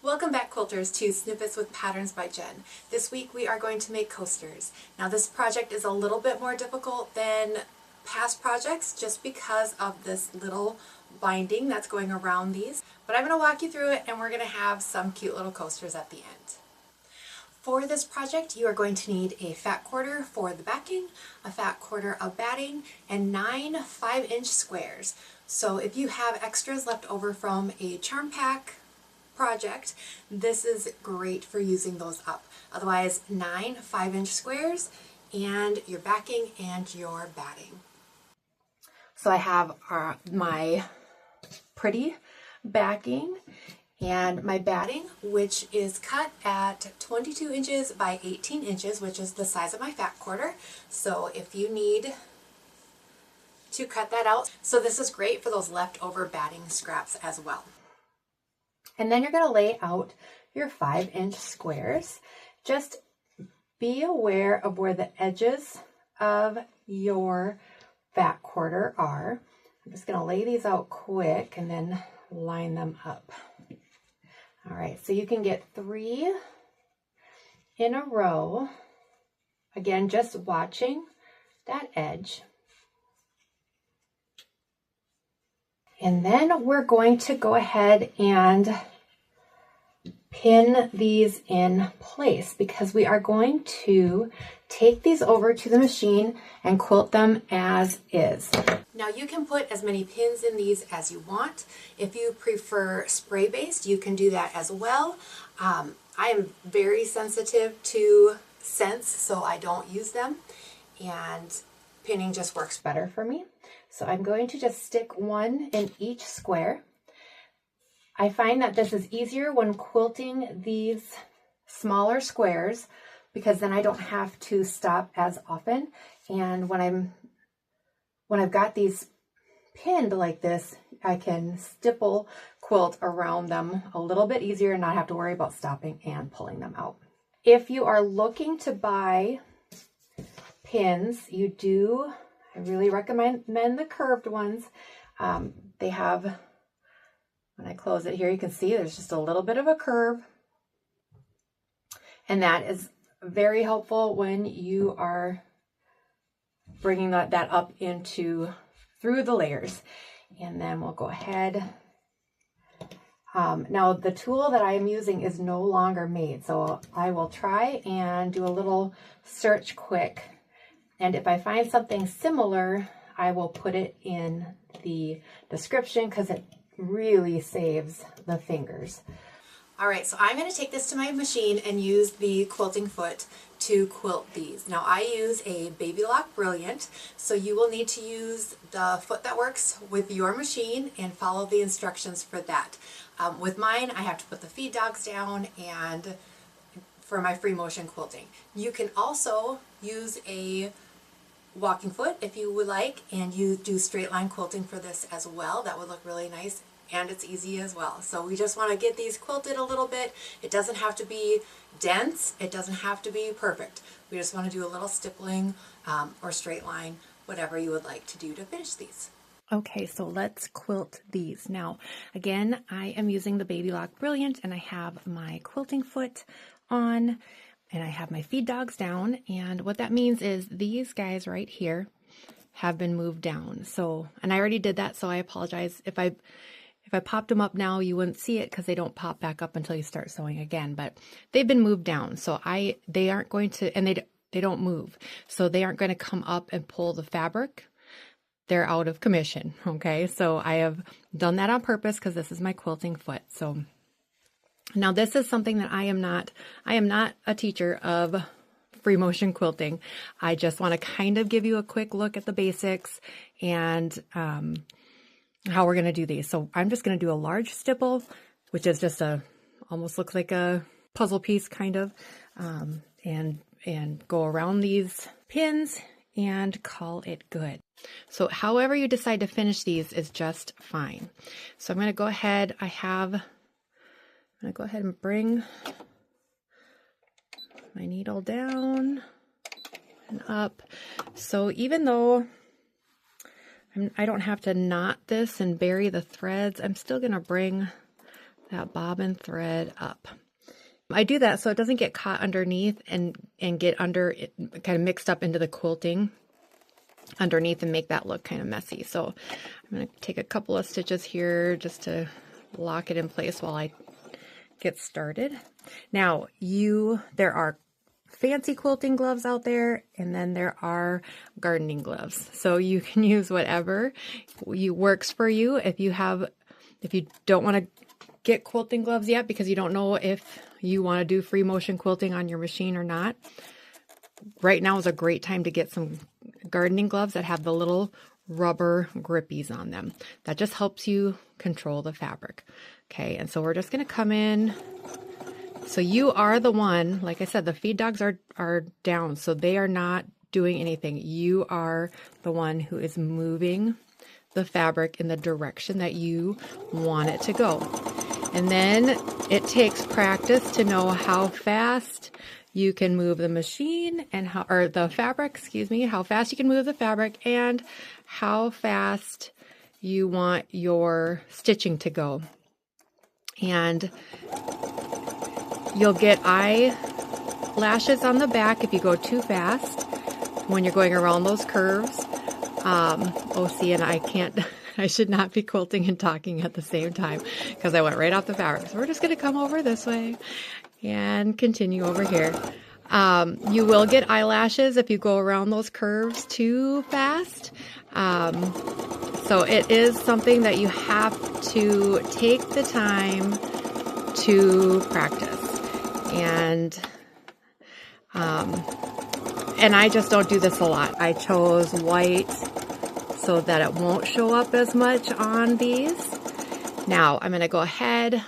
Welcome back, quilters, to Snippets with Patterns by Jen. This week we are going to make coasters. Now this project is a little bit more difficult than past projects just because of this little binding that's going around these, but I'm going to walk you through it and we're going to have some cute little coasters at the end. For this project you are going to need a fat quarter for the backing, a fat quarter of batting, and 9 5-inch squares. So if you have extras left over from a charm pack project, this is great for using those up. Otherwise, 9 5-inch squares and your backing and your batting. So I have my pretty backing and my batting, which is cut at 22 inches by 18 inches, which is the size of my fat quarter. So if you need to cut that out, so this is great for those leftover batting scraps as well. And then you're going to lay out your 5-inch squares. Just be aware of where the edges of your fat quarter are. I'm just going to lay these out quick and then line them up. All right, so you can get 3 in a row. Again, just watching that edge. And then we're going to go ahead and pin these in place because we are going to take these over to the machine and quilt them as is. Now you can put as many pins in these as you want. If you prefer spray-based, you can do that as well. I am very sensitive to scents, so I don't use them, and pinning just works better for me. So I'm going to just stick 1 in each square. I find that this is easier when quilting these smaller squares because then I don't have to stop as often. And when I've got these pinned like this, I can stipple quilt around them a little bit easier and not have to worry about stopping and pulling them out. If you are looking to buy pins, I really recommend the curved ones. They have, when I close it here, you can see there's just a little bit of a curve. And that is very helpful when you are bringing that up through the layers. And then we'll go ahead. Now the tool that I am using is no longer made, so I will try and do a little search quick. And if I find something similar, I will put it in the description because it really saves the fingers. All right, so I'm going to take this to my machine and use the quilting foot to quilt these. Now I use a Baby Lock Brilliant, so you will need to use the foot that works with your machine and follow the instructions for that. With mine, I have to put the feed dogs down and for my free motion quilting. You can also use a walking foot if you would like, and you do straight line quilting for this as well. That would look really nice, and it's easy as well. So we just want to get these quilted a little bit. It doesn't have to be dense, it doesn't have to be perfect. We just want to do a little stippling or straight line, whatever you would like to do to finish these. Okay, so let's quilt these. Now, again, I am using the Baby Lock Brilliant, and I have my quilting foot on, and I have my feed dogs down, and what that means is these guys right here have been moved down. So, and I already did that, so I apologize. If I popped them up now, you wouldn't see it because they don't pop back up until you start sewing again, but they've been moved down. So they aren't going to, and they don't move. So they aren't going to come up and pull the fabric. They're out of commission, okay? So I have done that on purpose because this is my quilting foot. So now this is something that I am not a teacher of free motion quilting. I just want to kind of give you a quick look at the basics and how we're going to do these. So I'm just going to do a large stipple, which is just almost looks like a puzzle piece kind of, and go around these pins and call it good. So however you decide to finish these is just fine. So I'm going to go ahead. I'm going to go ahead and bring my needle down and up. So even though I don't have to knot this and bury the threads, I'm still going to bring that bobbin thread up. I do that so it doesn't get caught underneath and get under it, kind of mixed up into the quilting underneath and make that look kind of messy. So I'm going to take a couple of stitches here just to lock it in place while I get started. Now, there are fancy quilting gloves out there, and then there are gardening gloves. So you can use whatever works for you. If you don't want to get quilting gloves yet because you don't know if you want to do free motion quilting on your machine or not, right now is a great time to get some gardening gloves that have the little rubber grippies on them. That just helps you control the fabric. Okay, and so we're just going to come in. So you are the one, like I said, the feed dogs are down, so they are not doing anything. You are the one who is moving the fabric in the direction that you want it to go. And then it takes practice to know how fast you can move the machine and the fabric, how fast you can move the fabric and how fast you want your stitching to go. And you'll get eyelashes on the back if you go too fast when you're going around those curves. See, and I should not be quilting and talking at the same time because I went right off the fabric. So we're just going to come over this way and continue over here. You will get eyelashes if you go around those curves too fast. So it is something that you have to take the time to practice. And I just don't do this a lot. I chose white so that it won't show up as much on these. Now I'm going to go ahead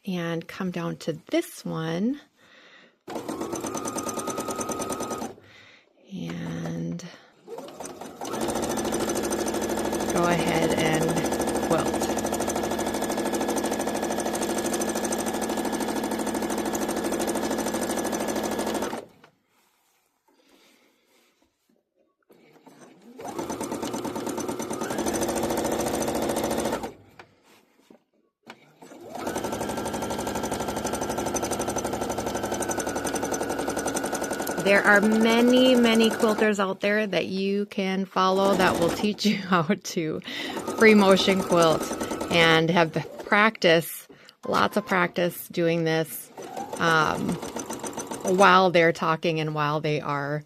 and come down to this one and go ahead and quilt. There are many, many quilters out there that you can follow that will teach you how to free motion quilt and have practice, lots of practice doing this while they're talking and while they are,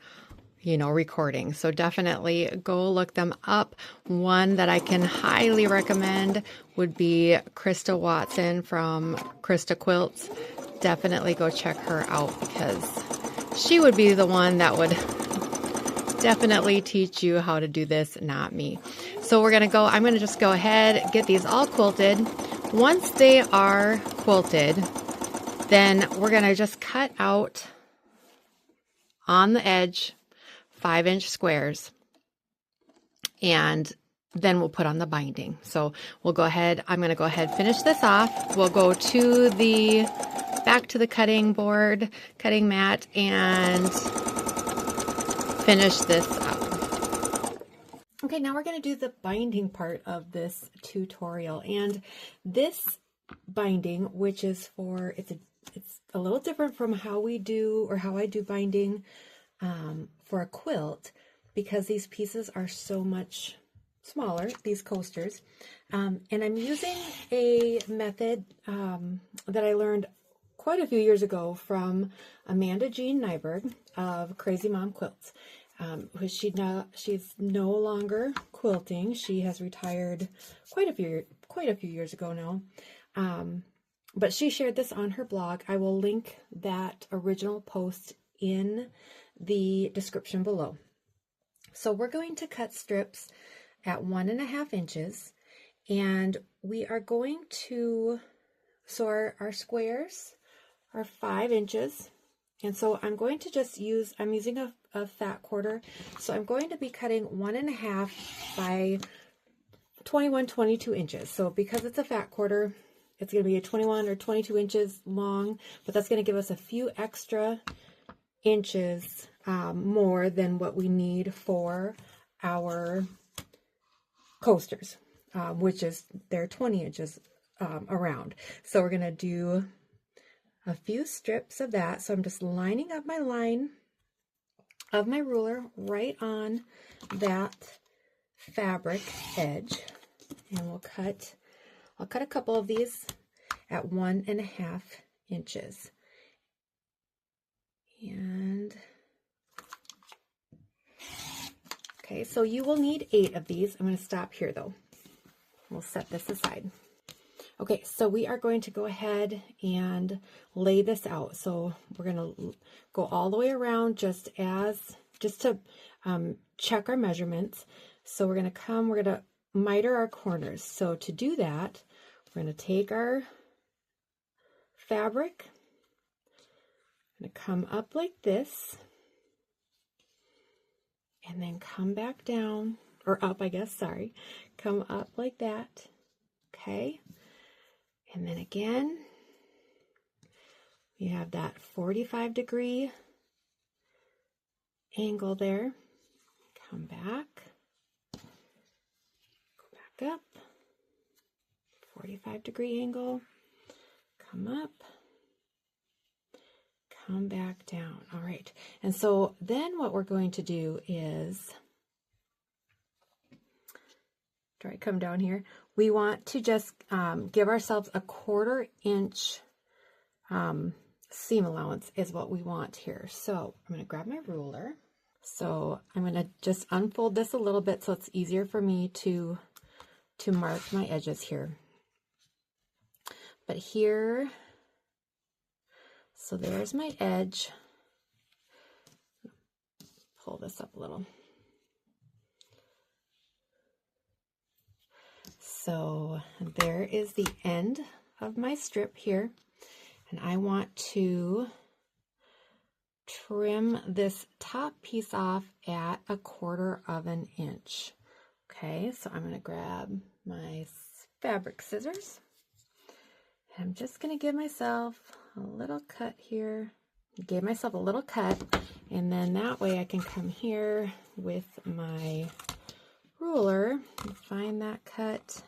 recording. So definitely go look them up. One that I can highly recommend would be Krista Watson from Krista Quilts. Definitely go check her out because she would be the one that would definitely teach you how to do this, not me. So I'm going to just go ahead, get these all quilted. Once they are quilted, then we're going to just cut out on the edge 5-inch squares, and then we'll put on the binding. So I'm going to go ahead, finish this off. We'll go to back to the cutting mat, and finish this up. Okay, now we're going to do the binding part of this tutorial. And this binding, which is it's a little different from how I do binding for a quilt, because these pieces are so much smaller, these coasters. And I'm using a method that I learned quite a few years ago from Amanda Jean Nyberg of Crazy Mom Quilts. She's no longer quilting. She has retired quite a few years ago now. But she shared this on her blog. I will link that original post in the description below. So we're going to cut strips at 1.5 inches, and we are going to, so our squares are 5 inches. And so I'm going to I'm using a fat quarter. So I'm going to be cutting 1.5 by 22 inches. So because it's a fat quarter, it's going to be a 21 or 22 inches long, but that's going to give us a few extra inches more than what we need for our coasters, which is they're 20 inches around. So we're going to do a few strips of that. So I'm just lining up my line of my ruler right on that fabric edge, and I'll cut a couple of these at 1.5 inches. And okay, so you will need 8 of these. I'm going to stop here though. We'll set this aside. Okay, so we are going to go ahead and lay this out. So we're going to go all the way around just to check our measurements. So we're going to miter our corners. So to do that, we're going to take our fabric, I'm going to come up like this, and then come back down, or up, I guess, sorry. Come up like that, okay? And then again, you have that 45-degree angle there. Come back, go back up, 45-degree angle, come up, come back down. All right, and so then what we're going to do is, try to come down here, we want to just give ourselves a 1/4 inch seam allowance is what we want here. So I'm going to grab my ruler. So I'm going to just unfold this a little bit so it's easier for me to mark my edges here. But here, so there's my edge. Pull this up a little. So there is the end of my strip here, and I want to trim this top piece off at 1/4 inch. Okay, so I'm going to grab my fabric scissors, and I'm just going to give myself a little cut here. Gave myself a little cut, and then that way I can come here with my ruler and find that cut.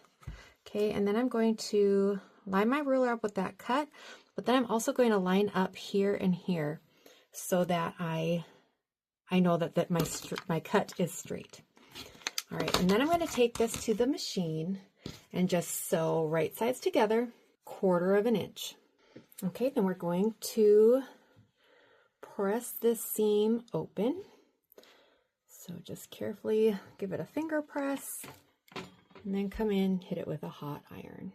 Okay, and then I'm going to line my ruler up with that cut, but then I'm also going to line up here and here so that I know that my cut is straight. All right, and then I'm going to take this to the machine and just sew right sides together, 1/4 inch. Okay, then we're going to press this seam open. So just carefully give it a finger press, and then come in, hit it with a hot iron.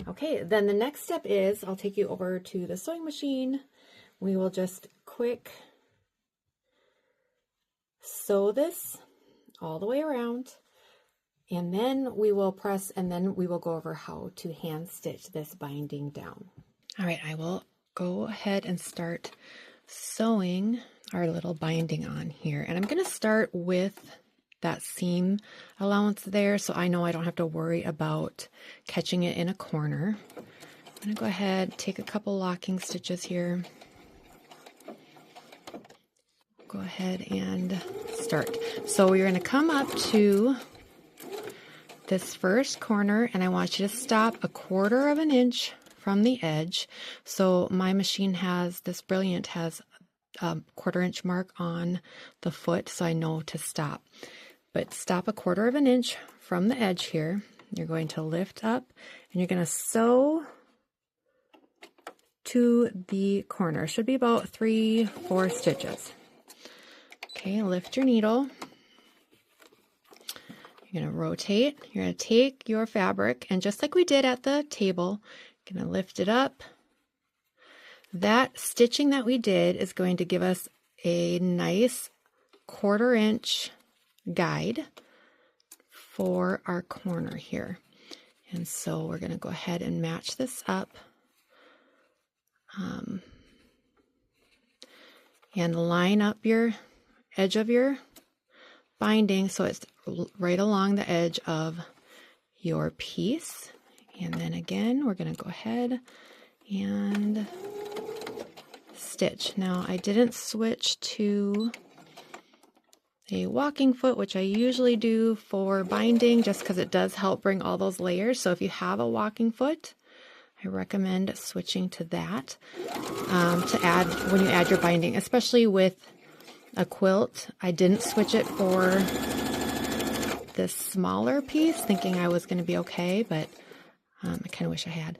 Okay, then the next step is, I'll take you over to the sewing machine. We will just quick sew this all the way around, and then we will press, and then we will go over how to hand stitch this binding down. All right, I will go ahead and start sewing our little binding on here, and I'm going to start with that seam allowance there, so I know I don't have to worry about catching it in a corner. I'm going to go ahead, take a couple locking stitches here. Go ahead and start. So you're going to come up to this first corner, and I want you to stop 1/4 inch from the edge. So my machine has, this Brilliant has a 1/4 inch mark on the foot, so I know to stop. But stop 1/4 inch from the edge here. You're going to lift up, and you're going to sew to the corner. It should be about 3-4 stitches. Okay, lift your needle. You're going to rotate. You're going to take your fabric, and just like we did at the table, you're going to lift it up. That stitching that we did is going to give us a nice 1/4 inch guide for our corner here. And so we're going to go ahead and match this up. And line up your edge of your binding so it's right along the edge of your piece. And then again, we're going to go ahead and stitch. Now I didn't switch to a walking foot, which I usually do for binding just because it does help bring all those layers. So if you have a walking foot, I recommend switching to that to add when you add your binding, especially with a quilt. I didn't switch it for this smaller piece, thinking I was going to be okay, but I kind of wish I had.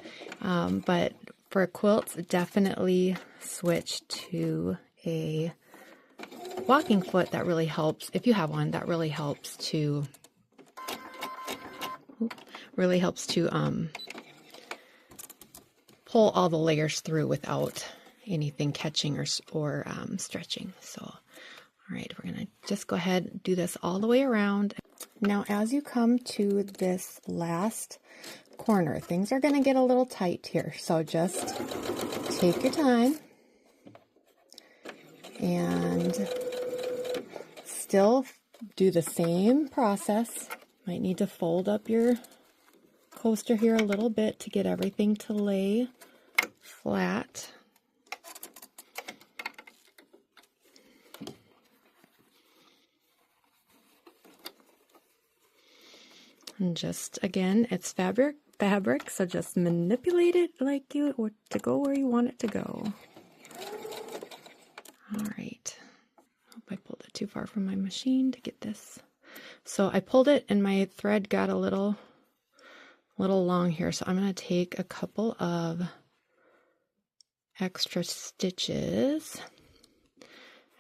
But for quilts, definitely switch to a walking foot. That really helps. If you have one, that really helps to pull all the layers through without anything catching or stretching. So, all right, we're gonna just go ahead and do this all the way around. Now, as you come to this last corner, things are gonna get a little tight here. So just take your time and still do the same process. Might need to fold up your coaster here a little bit to get everything to lay flat. And just, again, it's fabric, so just manipulate it like you to go where you want it to go. All right. Hope I pulled it too far from my machine to get this. So I pulled it and my thread got a little long here, so I'm going to take a couple of extra stitches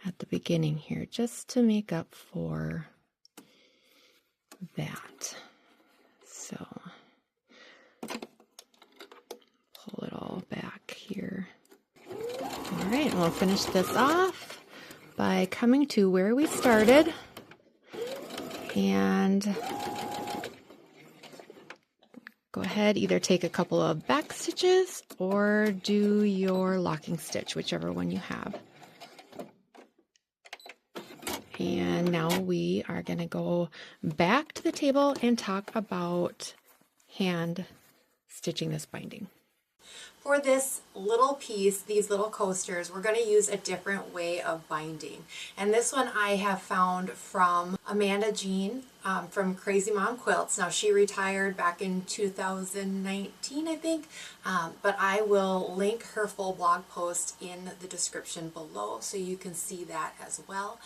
at the beginning here just to make up for that. So pull it all back here. All right, we'll finish this off by coming to where we started and go ahead, either take a couple of back stitches or do your locking stitch, whichever one you have. And now we are going to go back to the table and talk about hand stitching this binding. For this little piece, these little coasters, we're going to use a different way of binding. And this one I have found from Amanda Jean from Crazy Mom Quilts. Now, she retired back in 2019, I think, but I will link her full blog post in the description below so you can see that as well.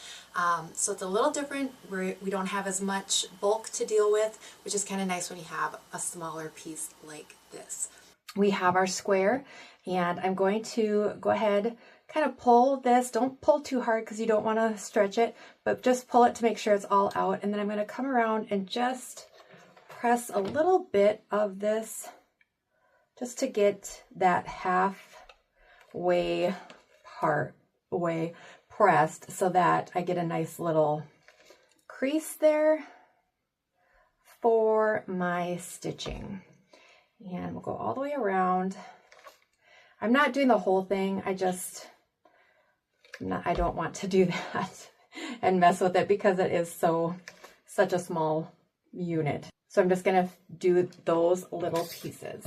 So it's a little different. We don't have as much bulk to deal with, which is kind of nice when you have a smaller piece like this. We have our square, and I'm going to go ahead, kind of pull this. Don't pull too hard because you don't want to stretch it, but just pull it to make sure it's all out. And then I'm going to come around and just press a little bit of this just to get that halfway part way pressed so that I get a nice little crease there for my stitching. And we'll go all the way around. I'm not doing the whole thing. I don't want to do that and mess with it because it is such a small unit. So I'm just going to do those little pieces.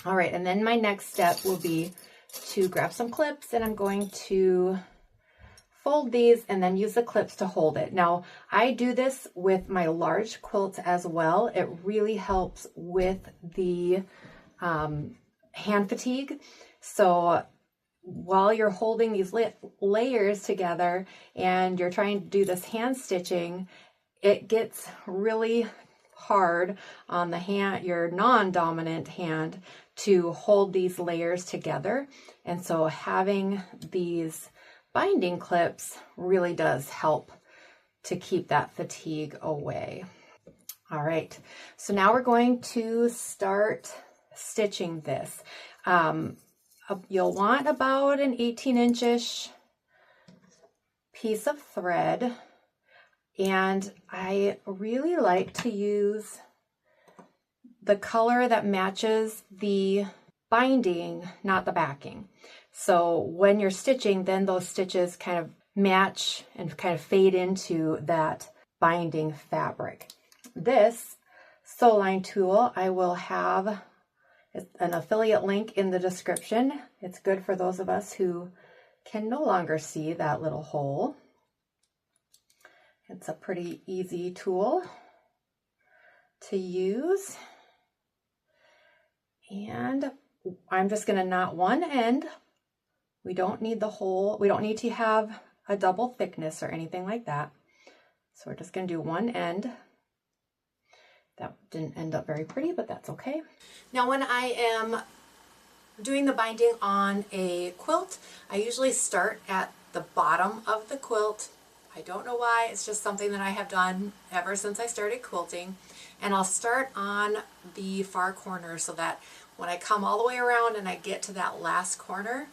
All right, and then my next step will be to grab some clips, and I'm going to fold these and then use the clips to hold it. Now, I do this with my large quilts as well. It really helps with the hand fatigue. So while you're holding these layers together and you're trying to do this hand stitching, it gets really hard on the hand, your non-dominant hand, to hold these layers together. And so having these binding clips really does help to keep that fatigue away. All right, so now we're going to start stitching this. You'll want about an 18-inch-ish piece of thread, and I really like to use the color that matches the binding, not the backing. So when you're stitching, then those stitches kind of match and kind of fade into that binding fabric. This sew line tool, I will have an affiliate link in the description. It's good for those of us who can no longer see that little hole. It's a pretty easy tool to use. And I'm just going to knot one end. We don't need the whole, we don't need to have a double thickness or anything like that. So we're just going to do one end. That didn't end up very pretty, but that's okay. Now when I am doing the binding on a quilt, I usually start at the bottom of the quilt. I don't know why, it's just something that I have done ever since I started quilting. And I'll start on the far corner so that when I come all the way around and I get to that last corner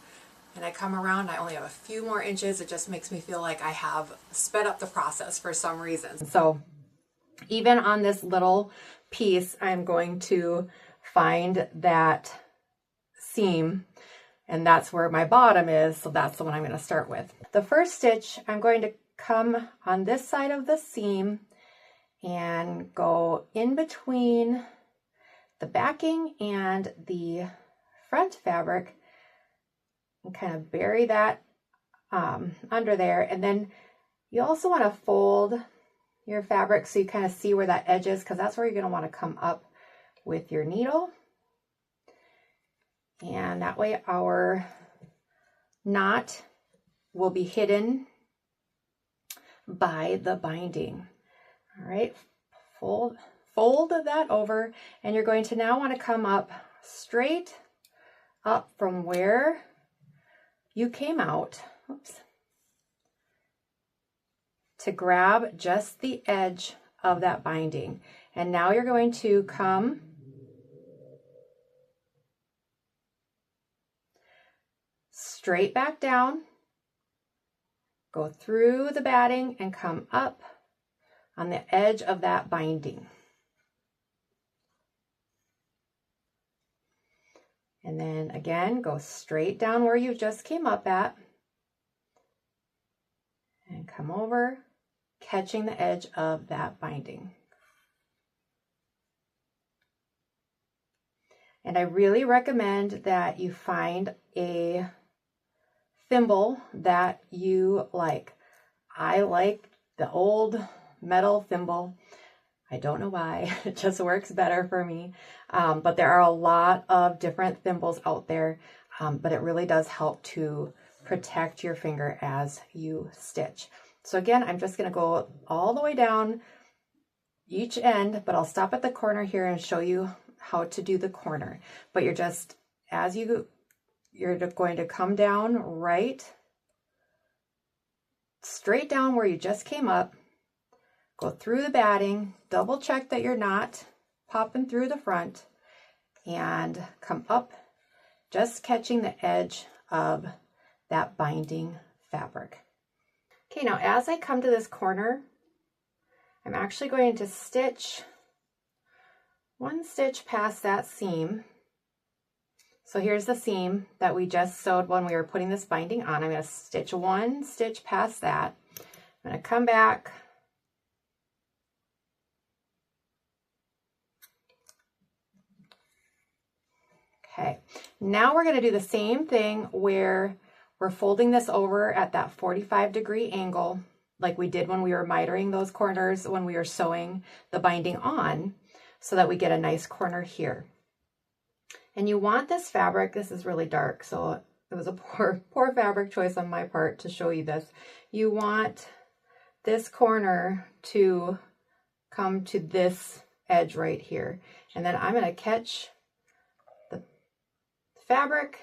and I come around, I only have a few more inches. It just makes me feel like I have sped up the process for some reason. So even on this little piece, I'm going to find that seam, and that's where my bottom is, so that's the one I'm going to start with. The first stitch, I'm going to come on this side of the seam and go in between the backing and the front fabric and kind of bury that under there. And then you also want to fold your fabric so you kind of see where that edge is, because that's where you're going to want to come up with your needle. And that way our knot will be hidden by the binding. All right, fold that over, and you're going to now want to come up straight up from where you came out. Oops. To grab just the edge of that binding. And now you're going to come straight back down, go through the batting and come up on the edge of that binding. And then again, go straight down where you just came up at and come over, catching the edge of that binding. And I really recommend that you find a thimble that you like. I like the old metal thimble. I don't know why, it just works better for me. But there are a lot of different thimbles out there, but it really does help to protect your finger as you stitch. So again, I'm just going to go all the way down each end, but I'll stop at the corner here and show you how to do the corner. But you're just, as you're going to come down right, straight down where you just came up, go through the batting, double check that you're not popping through the front, and come up, just catching the edge of that binding fabric. Okay, now as I come to this corner, I'm actually going to stitch one stitch past that seam. So here's the seam that we just sewed when we were putting this binding on. I'm going to stitch one stitch past that. I'm going to come back, okay, now we're going to do the same thing where we're folding this over at that 45-degree angle like we did when we were mitering those corners when we were sewing the binding on, so that we get a nice corner here. And you want this fabric, this is really dark, so it was a poor fabric choice on my part to show you this. You want this corner to come to this edge right here. And then I'm going to catch the fabric,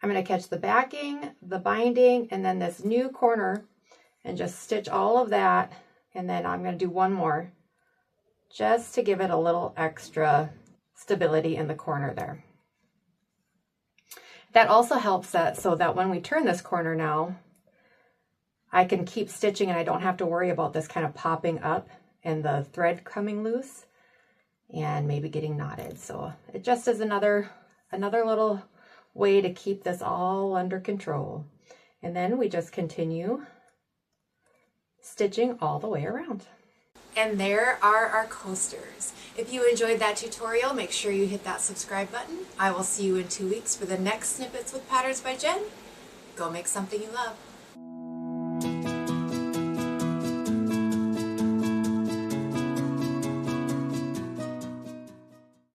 I'm going to catch the backing, the binding, and then this new corner, and just stitch all of that. And then I'm going to do one more just to give it a little extra stability in the corner there. That also helps that so that when we turn this corner now, I can keep stitching and I don't have to worry about this kind of popping up and the thread coming loose and maybe getting knotted. So it just is another little way to keep this all under control. And then we just continue stitching all the way around. And there are our coasters. If you enjoyed that tutorial, make sure you hit that subscribe button. I will see you in 2 weeks for the next Snippets with Patterns by Jen. Go make something you love.